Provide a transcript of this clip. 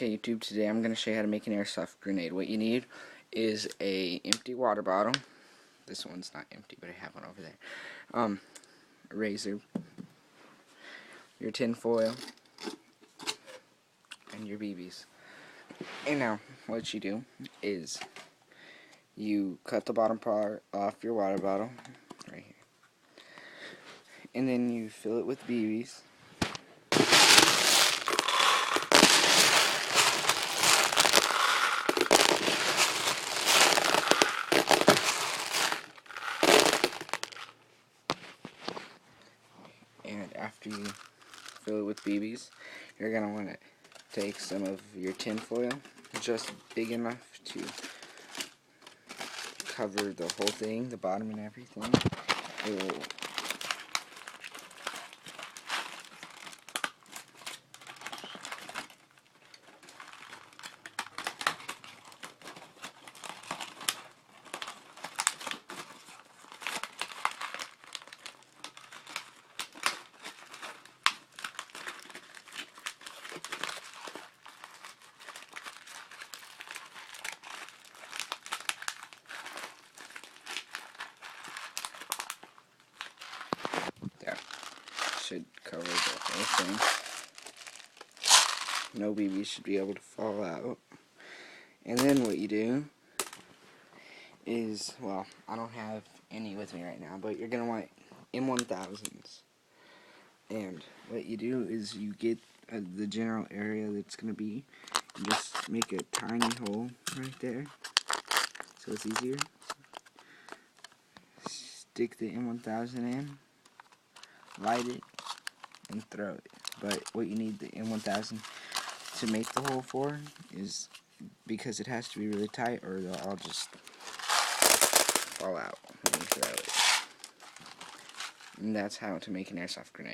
Okay, YouTube, today I'm going to show you how to make an airsoft grenade. What you need is a empty water bottle. This one's not empty, but I have one over there. A razor, your tin foil, and your BBs. And now, what you do is you cut the bottom part off your water bottle, right here. And then you fill it with BBs. And after you fill it with BBs, you're going to want to take some of your tin foil, just big enough to cover the whole thing, the bottom and everything. It will there. Should cover the whole thing. No BBs should be able to fall out. And then what you do is, well, I don't have any with me right now, but you're going to want M1000s. And what you do is you get the general area that's going to be, and just make a tiny hole right there so it's easier. Stick the M1000 in, light it, and throw it. But what you need the M1000 to make the hole for is because it has to be really tight or they'll all just fall out when you throw it. And that's how to make an airsoft grenade.